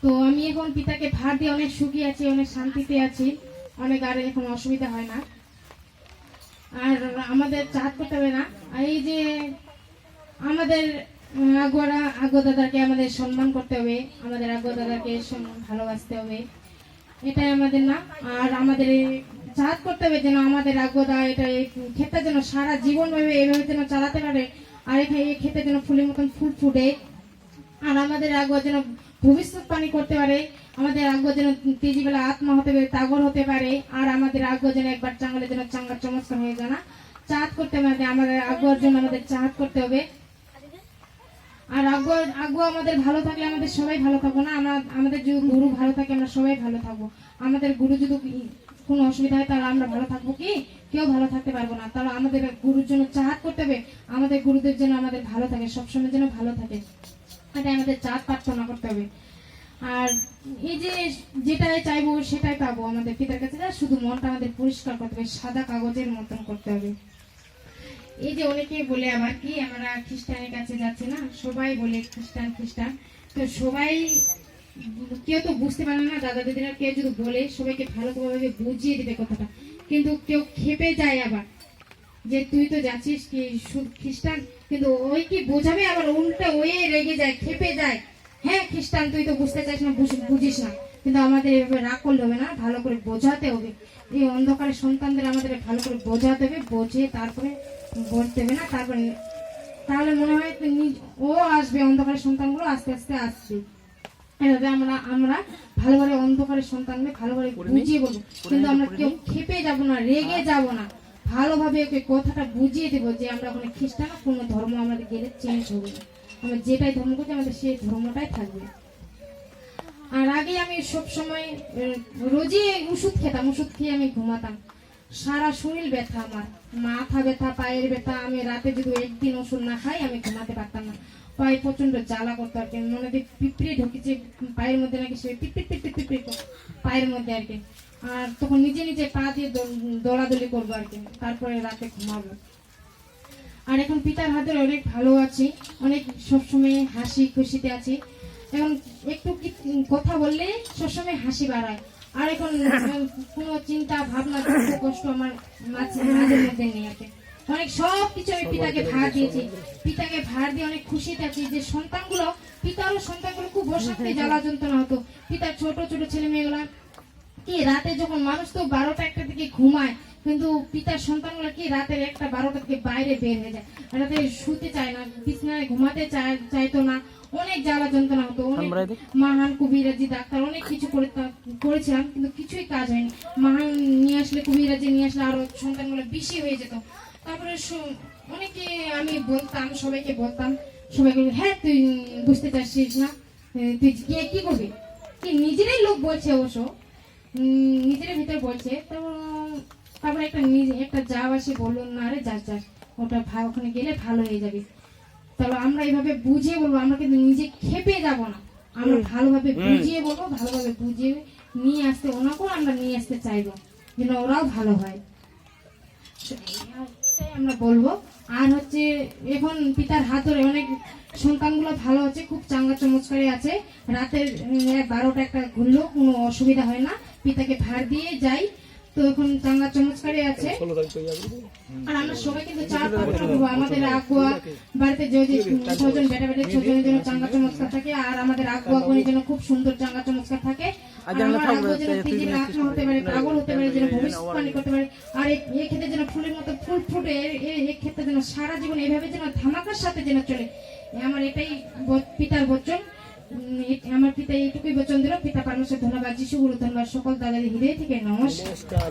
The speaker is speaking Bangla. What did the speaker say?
তো আমি এখন পিতাকে ভার দিয়ে অনেক সুখী আছি, অনেক শান্তিতে আছি, অনেক আর এখন অসুবিধা হয় না। আর আমাদের চাঁদ করতে হবে না। আর এই যে আমাদের আগ্রহ দাদাকে আমাদের সম্মান করতে হবে, আমাদের আগ্রহ দাদাকে ভালোবাসতে হবে, এটাই আমাদের না। আর আমাদের চাঁদ করতে হবে যেন আমাদের আগ্রহদা এটা ক্ষেতটা যেন সারা জীবন এইভাবে যেন চালাতে পারে, আর এখানে এই ক্ষেতে যেন ফুলের মতন ফুল ফুটে, আর আমাদের আগ্রহ যেন ভবিষ্যৎ পানি করতে পারে, আমাদের আগ্রহ যেন তেজিবেলা আত্মা হতে পারে, তাগর হতে পারে, আর আমাদের আগ্রহ যেন একবার চাঙ্গলে যেন চাঙ্গা চমৎকার হয়ে যায় না। চাঁদ করতে হবে আমাদের আগ্রহের জন্য, আমাদের চাঁদ করতে হবে। আর আগ্রহ আমাদের ভালো থাকলে আমাদের সবাই ভালো থাকবো না, আমাদের যদি গুরু ভালো থাকে আমরা সবাই ভালো থাকবো। আমাদের গুরু যদি কোনো অসুবিধা হয় তাহলে আমরা ভালো থাকবো কি? কেউ ভালো থাকতে পারবো না। তাহলে আমাদের গুরুর জন্য চাঁদ করতে হবে, আমাদের গুরুদের জন্য আমাদের ভালো থাকে, সবসময় যেন ভালো থাকে, এটা আমাদের চাঁদ প্রার্থনা করতে হবে। আর এই যে যেটাই চাইবো সেটাই পাবো আমাদের পিতার কাছে, শুধু মনটা আমাদের পরিষ্কার করতে হবে, সাদা কাগজের মতন করতে হবে। এই যে অনেকে বলে আবার কি আমরা খ্রিস্টানের কাছে যাচ্ছি না, সবাই বলে খ্রিস্টান খ্রিস্টান, তো সবাই কেউ তো বুঝতে পারে না। দাদা দিদিরা কেউ যদি বলে সবাইকে ভালোভাবে বুঝিয়ে দিবে কথাটা, কিন্তু কেউ খেপে যায় আবার যে তুই তো যাচ্ছিস কি খ্রিস্টান, কিন্তু ওই কি বোঝাবে আবার উল্টা ওই রেগে যায়, খেপে যায়, হ্যাঁ খ্রিস্টান তুই তো বুঝতে চাইছ না, বুঝিস না। কিন্তু আমাদের এভাবে রাগ করলে হবে না, ভালো করে বোঝাতে হবে। এই অন্ধকারের সন্তানদের আমাদের ভালো করে বোঝাতে হবে, বোঝে তারপরে বলতে হবে না, তারপরে তাহলে মনে হয় ও আসবে, অন্ধকারের সন্তানগুলো আস্তে আস্তে আসবে। এভাবে আমরা ভালোভাবে অন্ধকারের সন্তানকে ভালোভাবে বুঝিয়ে বলবো, কিন্তু আমরা কেউ খেপে যাব না, রেগে যাব না, ভালোভাবে ওকে কথাটা বুঝিয়ে দেবো যে আমরা ওখানে খ্রিস্টান কোনো ধর্ম আমাদের গেলে চেঞ্জ হবে না, আমরা যেটাই ধর্ম করছি আমাদের সেই ধর্মটাই থাকবে। আর আগে আমি সবসময় রোজই ওষুধ খেতাম, ওষুধ খেয়ে আমি ঘুমাতাম, সারা শরীর ব্যথা, আমার মাথা ব্যথা, পায়ের ব্যথা, আমি রাতে যদি একদিন ওষুধ না খাই আমি ঘুমাতে পারতাম না, পায়ে প্রচন্ড জ্বালা করতো আর কি, মনে হয় পিঁপড়ে ঢুকেছে পায়ের মধ্যে নাকি, সে পিঁপড়ে পায়ের মধ্যে আর কি। আর তখন নিজে নিজে পা দিয়ে দৌড়াদৌড়ি করবো আর কি, তারপরে রাতে ঘুমাবো। আর এখন পিতার হাতে অনেক ভালো আছি, অনেক সবসময় হাসি খুশিতে আছি। এখন একটু কথা বললে সবসময় হাসি বাড়ায়, আর এখন কোনো চিন্তা ভাবনা দুঃখ কষ্ট আমার মাঝের মধ্যে নেই আর কি। অনেক সবকিছু আমি পিতাকে ভার দিয়েছি, পিতাকে ভার দিয়ে অনেক খুশিতে আছি যে সন্তানগুলো, পিতারও সন্তানগুলো খুব অশান্তি জ্বালা যন্ত্রণা হতো। পিতার ছোট ছোট ছেলে মেয়েগুলা কি রাতে যখন মানুষ তো 12টা 1টা দিকে ঘুমায়, কিন্তু পিতার সন্তানগুলো কি রাতের 1টা 12টা থেকে বাইরে বের হয়ে যায়, রাতে শুতে চায় না, বিছানায় ঘুমাতে চাইতো না, অনেক জ্বালা যন্ত্রণা হতো। অনেক মহান কবিরাজি ডাক্তার অনেক কিছু করেছিলাম, কিন্তু কিছুই কাজ হয়নি। মহান নিয়ে আসলে, কবিরাজি নিয়ে আসলে আরো সন্তানগুলো বেশি হয়ে যেত। তারপরে অনেকে আমি বলতাম, সবাইকে বলতাম, সবাই বলবে হ্যাঁ তুই বুঝতে চাচ্ছিস না, তুই কি করবি কি, নিজেরাই লোক বলছে, অবশ্য নিজের ভিতরে বলছে। তো তারপরে একটা যাও আসে বললো না রে যাস ওটা ওখানে গেলে ভালো হয়ে যাবে। তাহলে আমরা এইভাবে বুঝিয়ে বলবো, আমরা কিন্তু নিজে খেপে যাব না, আমরা ভালোভাবে বুঝিয়ে বলবো, ভালোভাবে বুঝিয়ে নিয়ে আসতে, ওনাকেও আমরা নিয়ে আসতে চাইবো যেন ওরাও ভালো হয়, এটাই আমরা বলবো। আর হচ্ছে এখন পিতার হাত ধরে অনেক সন্তানগুলো ভালো আছে, খুব চাঙ্গা চমৎকারে আছে, রাতের 12টা 1টা ঘুরলেও কোনো অসুবিধা হয় না, পিতাকে ভার দিয়ে যাই, তো এখন চাঙ্গা চমৎকারে আছে। আর আমরা সবাই কিন্তু চার প্রার্থনা করবো, আমাদের আগুয়া বাড়িতে যদি 6 জন বেটা 6 জনের জন্য চাঙ্গা চমৎকার থাকে, আর আমাদের আগুয়া গণের জন্য খুব সুন্দর চাঙ্গা চমৎকার থাকে, আর আমার আগুয়া যেন তিন আত্মা হতে পারে, পাগল হতে পারে, যেন ভবিষ্যৎবাণী করতে পারে, আর এই ক্ষেত্রে যেন ফুলের মতো ফুল ফুটে, এই ক্ষেত্রে যেন সারা জীবন এইভাবে যেন ধামাকার সাথে যেন চলে, আমার এটাই পিতার বচন। আমার পিতা এইটুকুই বচন দিল। পিতা পারমেশ্বর ধন্যবাদ, যিশু গুরু ধন্যবাদ, সকল দাদাদের হৃদয় থেকে নমস্কার।